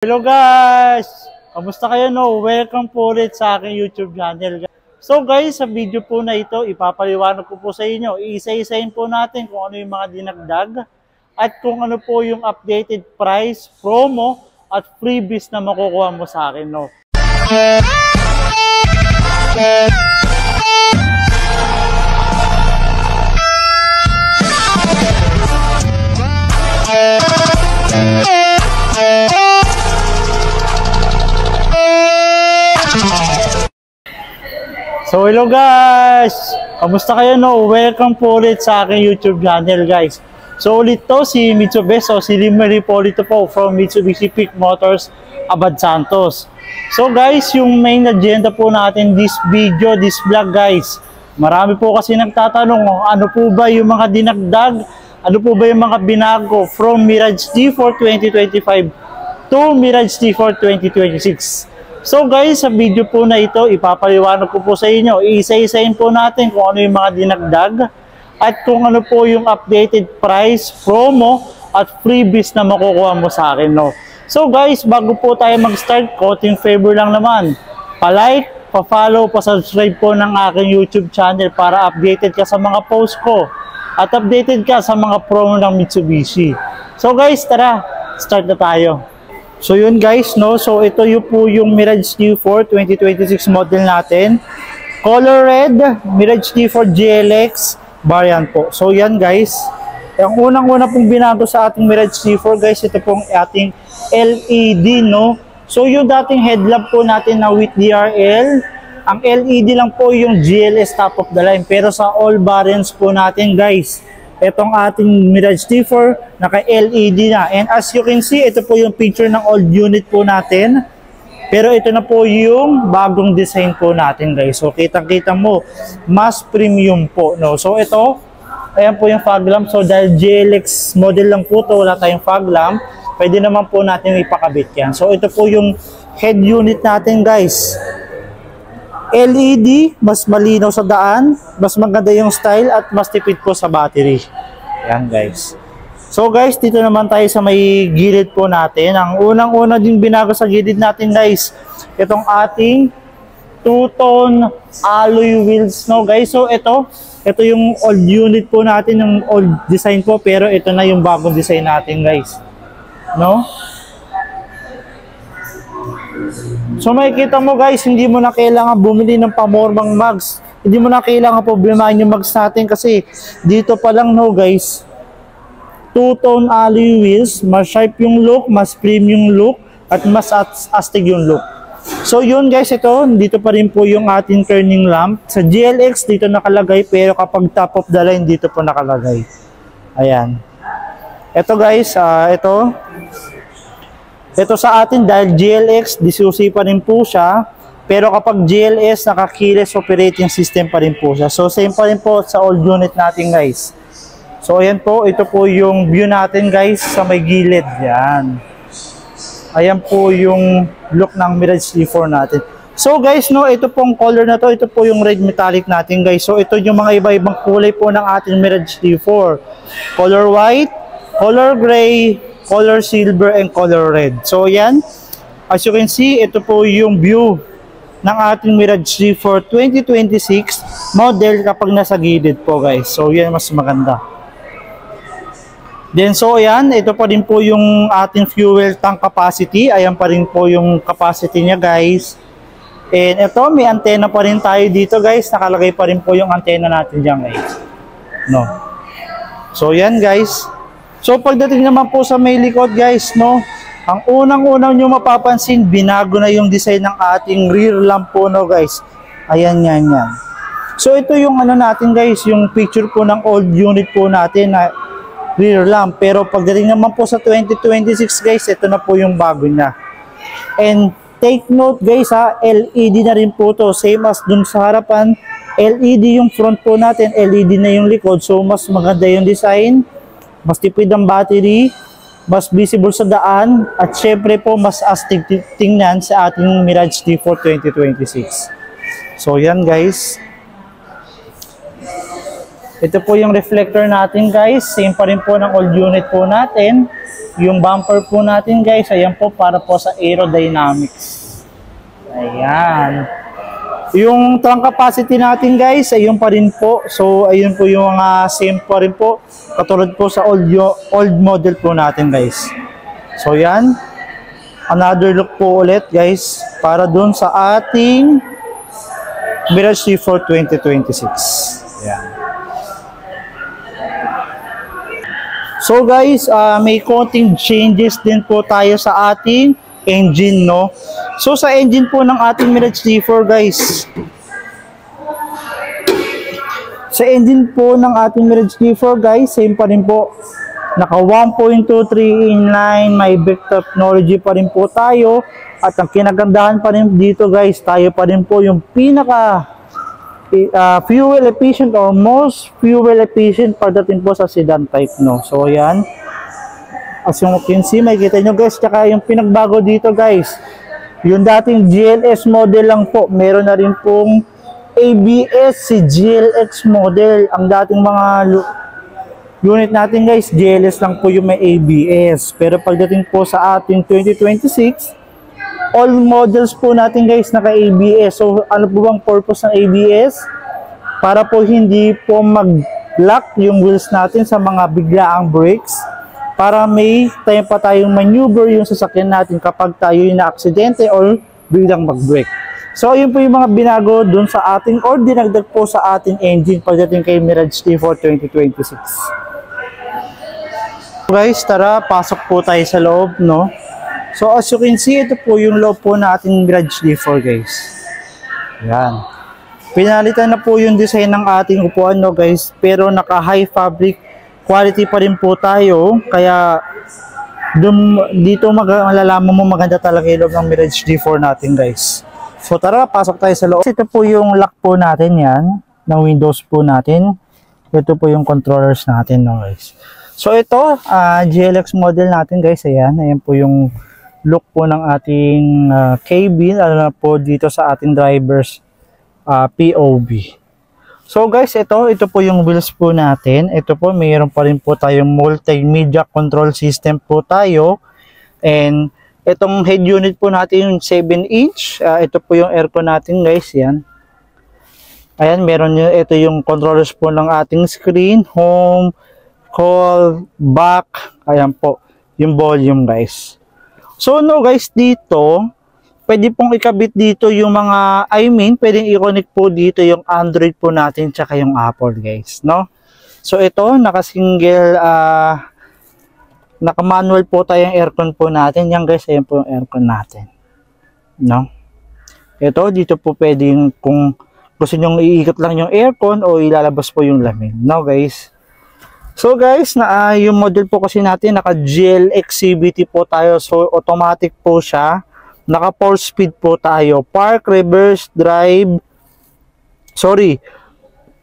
Hello guys! Kamusta kayo no? Welcome po ulit sa aking YouTube channel. So guys, sa video po na ito, ipapaliwanag ko po sa inyo. Iisa-isahin po natin kung ano yung mga dinagdag at kung ano po yung updated price, promo at freebies na makukuha mo sa akin no. So hello guys! Kamusta kayo no? Welcome po ulit sa aking YouTube channel guys. So ulit to si Mitsubishi o si Limeri po dito po from Mitsubishi Peak Motors Abad Santos. So guys, yung main agenda po natin this video, this vlog guys. Marami po kasi nagtatanong ano po ba yung mga dinagdag, ano po ba yung mga binago from Mirage G4 2025 to Mirage G4 2026. So guys, sa video po na ito, ipapaliwanag ko po sa inyo. Iisa-isahin po natin kung ano yung mga dinagdag at kung ano po yung updated price, promo at freebies na makukuha mo sa akin. No? So guys, bago po tayo mag-start, konting favor lang naman. Pa-like, pa-follow, pa-subscribe po ng aking YouTube channel para updated ka sa mga post ko at updated ka sa mga promo ng Mitsubishi. So guys, tara, start na tayo. So yun guys, no? So ito yung po yung Mirage G4 2026 model natin. Color red, Mirage G4 GLX variant po. So yan guys. Ang unang-una pong binago sa ating Mirage G4 guys, ito pong ating LED, no? So yung dating headlamp po natin na with DRL, ang LED lang po yung GLS top of the line. Pero sa all variants po natin guys, itong ating Mirage G4 naka-LED na. And as you can see, ito po yung picture ng old unit po natin. Pero ito na po yung bagong design po natin guys. So kitang-kita mo, mas premium po. No? So ito, ayan po yung fog lamp. So dahil GLX model lang po to, wala tayong fog lamp, pwede naman po natin ipakabit yan. So ito po yung head unit natin guys. LED, mas malinaw sa daan, mas maganda yung style at mas tipid po sa battery. Yan guys. So guys, dito naman tayo sa may gilid po natin. Ang unang-una din binago sa gilid natin guys, itong ating two-tone alloy wheels, no guys. So ito yung old unit po natin, yung old design po, pero ito na yung bagong design natin guys. No? So makikita mo guys, hindi mo na kailangan bumili ng pamormang mags. Hindi mo na kailangan problemahin yung mags natin kasi dito pa lang no guys, two-tone alloy wheels, mas sharp yung look, mas premium look, at mas astig yung look. So yun guys, dito pa rin po yung ating turning lamp. Sa GLX dito nakalagay, pero kapag top of the line dito po nakalagay. Ayan. Ito guys, ito sa atin dahil GLX, disusi pa rin po siya. Pero kapag GLS, naka-keyless operating system pa rin po siya. So same pa rin po sa old unit natin guys. So ayan po, ito po yung view natin guys sa may gilid. Yan. Ayan po yung look ng Mirage G4 natin. So guys, no, ito pong color na to, ito po yung red metallic natin guys. So ito yung mga iba-ibang kulay po ng ating Mirage G4. Color white, color gray, color silver, and color red. So yan, as you can see, ito po yung view ng ating Mirage G4 2026 model kapag nasa gilid po guys. So yan, mas maganda. Then so ayan, ito pa rin po yung ating fuel tank capacity. Ayan pa rin po yung capacity niya guys. And ito, may antenna pa rin tayo dito guys. Nakalagay pa rin po yung antenna natin dyan guys. No. So yan guys. So pagdating naman po sa may likod guys, no, ang unang-unang nyo mapapansin, binago na yung design ng ating rear lamp po no guys. Ayan yan. So ito yung ano natin guys, yung picture po ng old unit po natin na rear lamp. Pero pagdating naman po sa 2026 guys, ito na po yung bago niya. And take note guys ha, LED na rin po to. Same as dun sa harapan, LED yung front po natin, LED na yung likod. So mas maganda yung design, mas tipid ang battery, mas visible sa daan, at syempre po mas astig tingnan sa ating Mirage G4 2026. So yan guys. Ito po yung reflector natin guys. Same pa rin po ng old unit po natin. Yung bumper po natin guys, ayan po para po sa aerodynamics. Ayan. Yung trunk capacity natin guys, ayun pa rin po. So ayun po yung mga same pa rin po. Katulad po sa old model po natin guys. So yan. Another look po ulit guys. Para dun sa ating Mirage G4 2026. Ayan. So guys, may konting changes din po tayo sa ating engine, no? So sa engine po ng ating Mirage G4 guys, sa engine po ng ating Mirage G4 guys, same pa rin po. Naka 1.23 inline, may brake technology pa rin po tayo. At ang kinagandahan pa rin dito guys, tayo pa rin po yung pinaka fuel efficient or most fuel efficient pagdating po sa sedan type, no? So yan, as you can see, makikita nyo guys. Tsaka yung pinagbago dito guys, yung dating GLS model lang po, meron na rin pong ABS si GLX model. Ang dating mga unit natin guys, GLS lang po yung may ABS. Pero pagdating po sa ating 2026, all models po natin guys naka-ABS. So ano po bang purpose ng ABS? Para po hindi po mag-lock yung wheels natin sa mga biglaang brakes. Para may time pa tayong maneuver yung sasakyan natin kapag tayo yung na-aksidente or biglang mag-brake. So yun po yung mga binago dun sa ating or dinagdag po sa ating engine pagdating kay Mirage G4 2026. Guys, tara, pasok po tayo sa loob, no? So as you can see, ito po yung loob po na ating Mirage G4 guys. Yan. Pinalitan na po yung design ng ating upuan, no guys. Pero naka high fabric quality pa rin po tayo. Kaya dito malalaman mo maganda talaga yung loob ng Mirage G4 natin guys. So tara, pasok tayo sa loob. Ito po yung lock po natin yan. Ng windows po natin. Ito po yung controllers natin, no guys. So ito, GLX model natin guys. Ayan, ayan po yung look po ng ating cabin, lalo na po dito sa ating driver's POV. So guys, ito po yung wheels po natin. Ito po, mayroon pa rin po tayong multimedia control system po tayo. And itong head unit po natin yung 7-inch. Ito po yung aircon natin guys, yan. Ayan, meron yun. Ito yung controllers po ng ating screen, home, call, back. Ayan po, yung volume guys. So no guys, dito pwede pong ikabit dito yung mga, pwedeng i-connect po dito yung Android po natin tsaka yung Apple guys, no? So ito, naka-single naka-manual po tayong aircon po natin. Yan guys, ayan po yung aircon natin, no? Ito, dito po pwedeng kung gusto nyo iikot lang yung aircon o ilalabas po yung lamig, no guys? So guys, yung model po kasi natin naka GLX CVT po tayo. So automatic po siya. Naka 4-speed po tayo. Park, reverse, drive.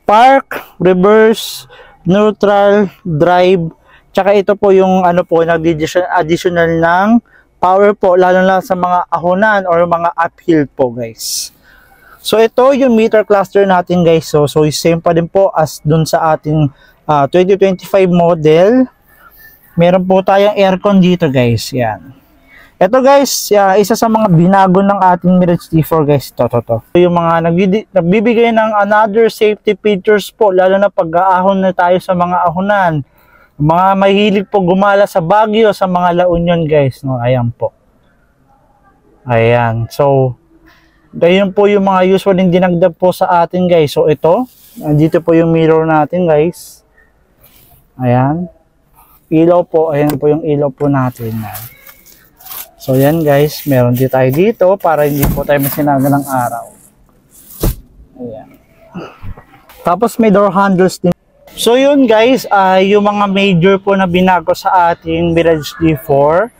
Park, reverse, neutral, drive. Tsaka ito po yung additional ng power po, lalo na sa mga ahonan or mga uphill po guys. So ito yung meter cluster natin guys. So same pa din po as dun sa ating 2025 model. Meron po tayong aircon dito guys. Yan. Ito guys, isa sa mga binago ng ating Mirage G4 guys. Ito. Yung mga nagbibigay ng another safety features po. Lalo na pag-aahon na tayo sa mga ahonan. Mga mahilig po gumala sa Baguio, sa mga La Union guys. No? Ayan po. Ayan. So, ganyan po yung mga usual yung dinagdag po sa atin guys. So ito, dito po yung mirror natin guys. Ayan. Ilaw po. Ayan po yung ilaw po natin. So yan guys, meron din tayo dito para hindi po tayo masinaga ng araw. Ayan. Tapos may door handles din. So yun guys, yung mga major po na binago sa ating Mirage G4.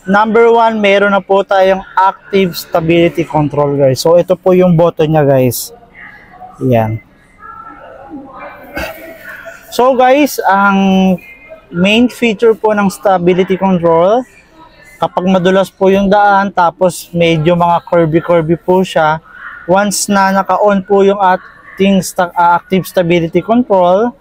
Number 1, meron na po tayong active stability control guys. So ito po yung button niya guys. Ayan. So guys, ang main feature po ng stability control, kapag madulas po yung daan, tapos medyo mga curvy po siya, once na naka-on po yung ating active stability control,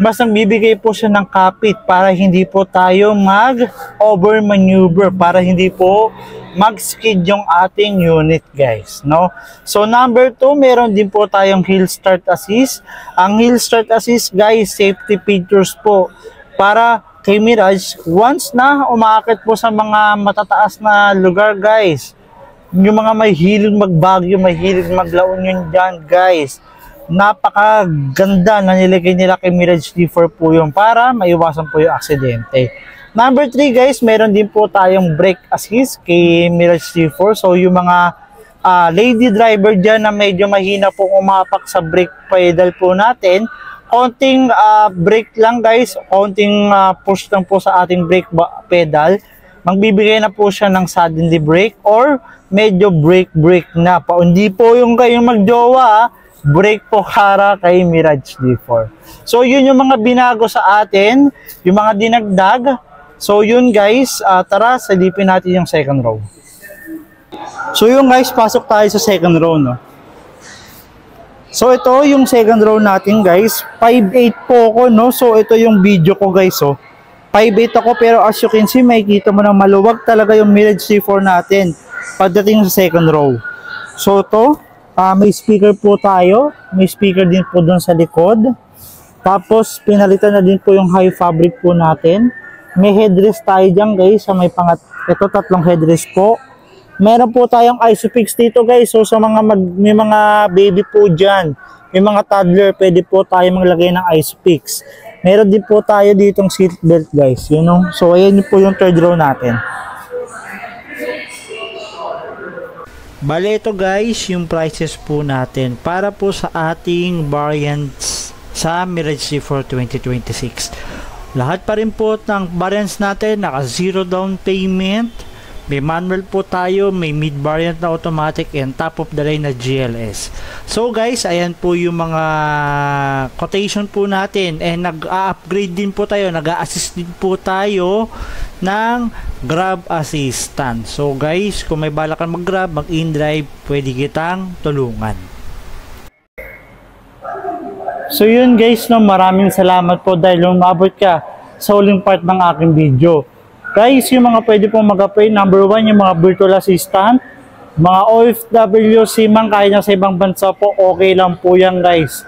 mas nagbibigay po siya ng kapit para hindi po tayo mag-over maneuver, para hindi po mag-skid yung ating unit, guys, no? So number 2, meron din po tayong hill start assist. Ang hill start assist, guys, safety features po para kay Mirage once na umaakit po sa mga matataas na lugar, guys. Yung mga may hilig magbagyo, may hilig maglaon yun dyan, guys. Napakaganda na nilagay nila kay Mirage D4 po yun para maiwasan po yung aksidente. Number 3, guys, meron din po tayong brake assist kay Mirage D4. So yung mga lady driver dyan na medyo mahina pong umapak sa brake pedal po natin, konting brake lang, guys, konting push lang po sa ating brake pedal, magbibigay na po siya ng suddenly brake or medyo brake na pa. Hindi po yung kayong magjowa, brake po para kay Mirage D4. So yun yung mga binago sa atin, yung mga dinagdag. So yun, guys, tara silipin natin yung second row. So yun, guys, pasok tayo sa second row, no. So ito yung second row natin, guys. 5'8 po ako, no. So ito yung video ko, guys, oh. 5'8 ako, pero as you can see, makikita mo na maluwag talaga yung Mirage D4 natin pagdating sa second row. So ito, may speaker po tayo. May speaker din po doon sa likod. Tapos pinalitan na din po yung high fabric po natin. May headrest tayo dyan, guys, sa may ito, tatlong headrest po. Meron po tayong ISOFIX dito, guys. So sa mga may mga baby po dyan, may mga toddler, pwede po tayo maglagay ng ISOFIX. Meron din po tayo ditong seat belt, guys, you know. So ayan po yung third row natin. Bale, ito, guys, yung prices po natin para po sa ating variants sa Mirage D4 2026. Lahat pa rin po ng variants natin naka 0 down payment. May manual po tayo, may mid variant na automatic, and top of the line na GLS. So guys, ayan po yung mga quotation po natin, and nag-upgrade din po tayo, nag-assist din po tayo ng Grab Assistant. So guys, kung may balak kang mag-grab, mag-in-drive, pwede kitang tulungan. So yun, guys, no, maraming salamat po dahil umabot ka sa huling part ng aking video. Guys, yung mga pwede pong mag-apply, number 1, yung mga virtual assistant, mga OFW, seaman, kaya na sa ibang bansa po, okay lang po yan, guys.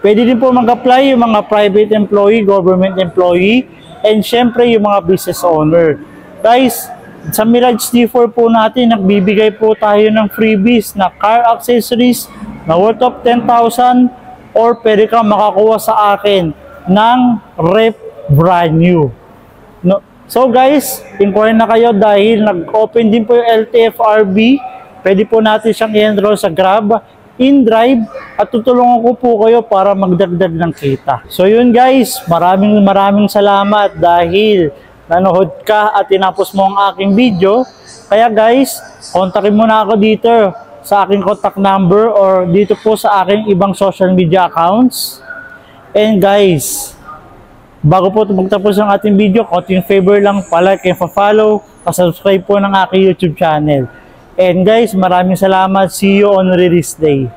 Pwede din po mag-apply yung mga private employee, government employee, and syempre yung mga business owner. Guys, sa Mirage D4 po natin, nagbibigay po tayo ng freebies na car accessories na worth of 10,000, or pwede kang makakuha sa akin ng rep brand new. No? So guys, inquire na kayo dahil nag-open din po yung LTFRB. Pwede po natin siyang i-enroll sa Grab, InDrive, at tutulungan ko po kayo para magdagdag ng kita. So yun, guys, maraming salamat dahil nanood ka at tinapos mo ang aking video. Kaya guys, kontakin mo na ako dito sa aking contact number or dito po sa aking ibang social media accounts. And guys, bago po magtapos ang ating video, konting favor lang, palike and follow, pasubscribe po ng aking YouTube channel. And guys, maraming salamat. See you on release day.